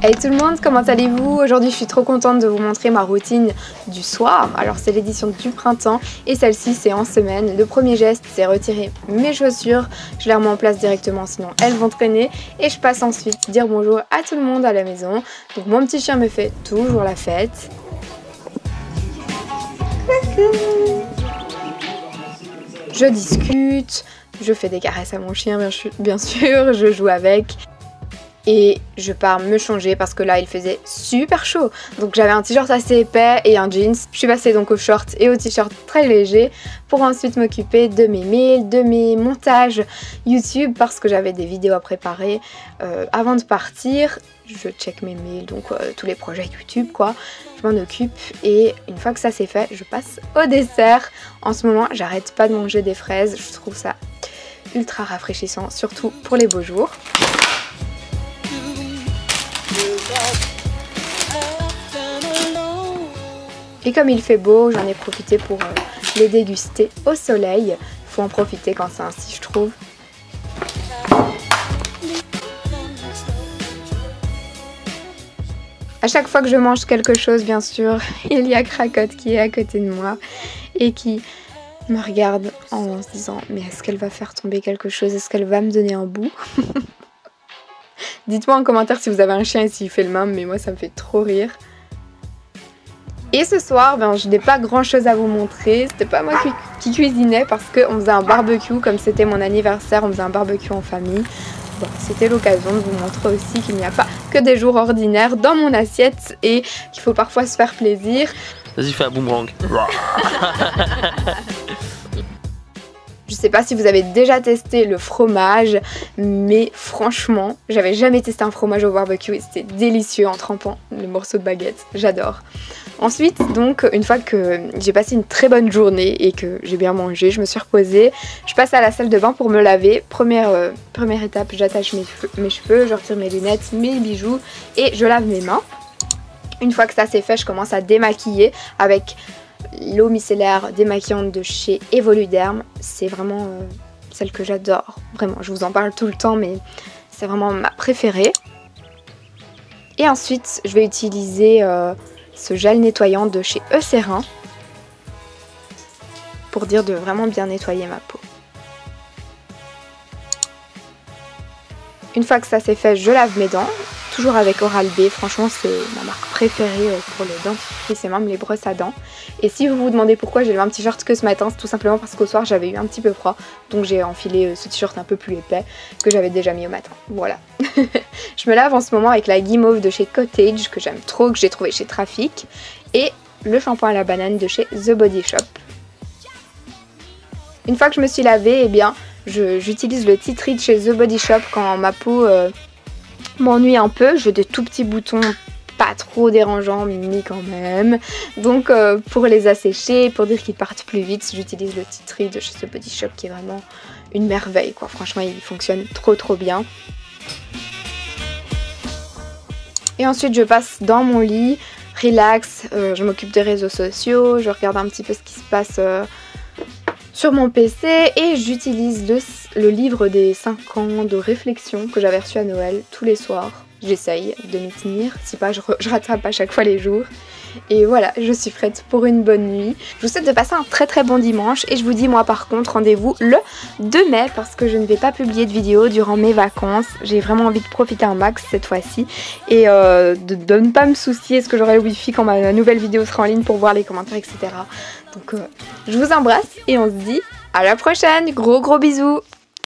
Hey tout le monde, comment allez-vous? Aujourd'hui je suis trop contente de vous montrer ma routine du soir. Alors c'est l'édition du printemps et celle-ci c'est en semaine. Le premier geste c'est retirer mes chaussures, je les remets en place directement sinon elles vont traîner. Et je passe ensuite dire bonjour à tout le monde à la maison. Donc mon petit chien me fait toujours la fête. Je discute, je fais des caresses à mon chien bien sûr, je joue avec. Et je pars me changer parce que là il faisait super chaud. Donc j'avais un t-shirt assez épais et un jeans. Je suis passée donc aux shorts et au t-shirt très léger pour ensuite m'occuper de mes mails, de mes montages YouTube parce que j'avais des vidéos à préparer avant de partir. Je check mes mails, donc tous les projets YouTube quoi. Je m'en occupe et une fois que ça c'est fait, je passe au dessert. En ce moment j'arrête pas de manger des fraises. Je trouve ça ultra rafraîchissant, surtout pour les beaux jours. Et comme il fait beau, j'en ai profité pour les déguster au soleil. Il faut en profiter quand c'est ainsi, je trouve. À chaque fois que je mange quelque chose, bien sûr, il y a Cracotte qui est à côté de moi et qui me regarde en se disant « Mais est-ce qu'elle va faire tomber quelque chose? Est-ce qu'elle va me donner un bout ?» Dites-moi en commentaire si vous avez un chien et s'il fait le même, mais moi ça me fait trop rire. Et ce soir, je n'ai pas grand chose à vous montrer, c'était pas moi qui cuisinais parce qu'on faisait un barbecue, comme c'était mon anniversaire, on faisait un barbecue en famille. Bon, c'était l'occasion de vous montrer aussi qu'il n'y a pas que des jours ordinaires dans mon assiette et qu'il faut parfois se faire plaisir. Vas-y, fais un boomerang. Je sais pas si vous avez déjà testé le fromage, mais franchement, j'avais jamais testé un fromage au barbecue et c'était délicieux en trempant le morceau de baguette, j'adore. Ensuite, donc, une fois que j'ai passé une très bonne journée et que j'ai bien mangé, je me suis reposée, je passe à la salle de bain pour me laver. Première étape, j'attache mes cheveux, je retire mes lunettes, mes bijoux et je lave mes mains. Une fois que ça c'est fait, je commence à démaquiller avec l'eau micellaire démaquillante de chez Evoluderm. C'est vraiment celle que j'adore. Vraiment, je vous en parle tout le temps, mais c'est vraiment ma préférée. Et ensuite, je vais utiliser ce gel nettoyant de chez Eucerin pour dire de vraiment bien nettoyer ma peau. Une fois que ça c'est fait, je lave mes dents. Toujours avec Oral-B, franchement c'est ma marque préférée pour les dentifrices et même les brosses à dents. Et si vous vous demandez pourquoi j'ai le même t-shirt que ce matin, c'est tout simplement parce qu'au soir j'avais eu un petit peu froid. Donc j'ai enfilé ce t-shirt un peu plus épais que j'avais déjà mis au matin. Voilà. Je me lave en ce moment avec la guimauve de chez Cottage que j'aime trop, que j'ai trouvé chez Trafic. Et le shampoing à la banane de chez The Body Shop. Une fois que je me suis lavée, eh bien j'utilise le tea tree de chez The Body Shop quand ma peau m'ennuie un peu. J'ai des tout petits boutons pas trop dérangeants mais quand même. Donc pour les assécher, pour dire qu'ils partent plus vite, j'utilise le tea tree de chez The Body Shop qui est vraiment une merveille quoi. Franchement il fonctionne trop bien. Et ensuite je passe dans mon lit, relax, je m'occupe des réseaux sociaux, je regarde un petit peu ce qui se passe sur mon PC et j'utilise le livre des 5 ans de réflexion que j'avais reçu à Noël tous les soirs. J'essaye de m'y tenir, si pas je rattrape à chaque fois les jours. Et voilà, je suis prête pour une bonne nuit. Je vous souhaite de passer un très bon dimanche et je vous dis moi par contre rendez-vous le 2 mai parce que je ne vais pas publier de vidéo durant mes vacances. J'ai vraiment envie de profiter un max cette fois-ci et de ne pas me soucier est-ce que j'aurai le wifi quand ma nouvelle vidéo sera en ligne pour voir les commentaires etc. Donc je vous embrasse et on se dit à la prochaine, gros bisous.